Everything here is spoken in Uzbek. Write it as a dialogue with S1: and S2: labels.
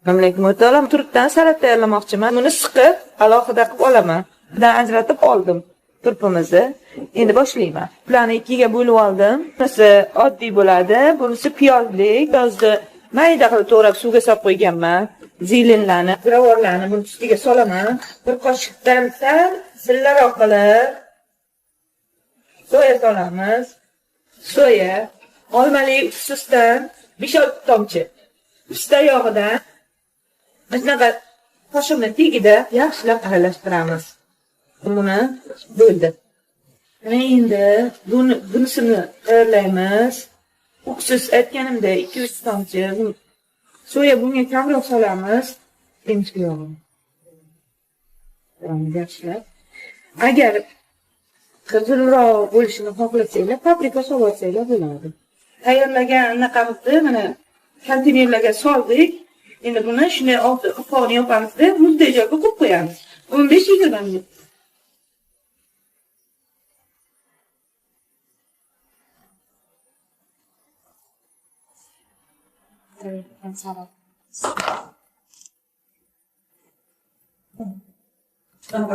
S1: Assalomu alaykum. Turpdan salat tayyorlamoqchiman. Buni siqib, alohida qilib olaman. Bundan ajratib oldim turpimizni. Endi boshlayman. Ularni ikkiga bo'lib oldim. Bunisi oddiy bo'ladi, bunisi piyozli. Piyozni mayda qilib to'g'rab suvga solib qo'yganman. Zilinlarni, ziravorlarni buni ustiga solaman. Bir qoshiqdan sal silliroq qilib soya solamiz. Soya, olmali ususdan 5-6 tomchi. Pista yog'idan shunaqa qoshimni tagida yaxshilab aralashtiramiz. Buni bo'ldi. Endi bunisini tayyorlaymiz. Uksus aytganimda 2-3 tomchi. Soya bunga kamroq solamiz. Emchik yog'ini. Yaxshilab. Agar qizilroq bo'lishini xohlasanglar, paprika solsanglar bo'ladi. Tayyorlagan anaqamizni mana konteynerlarga soldik. Endi buni shunday qopqog'ini yopamizda, muzday joyga qo'yib qo'yamiz. 15-20 minut. Tamam,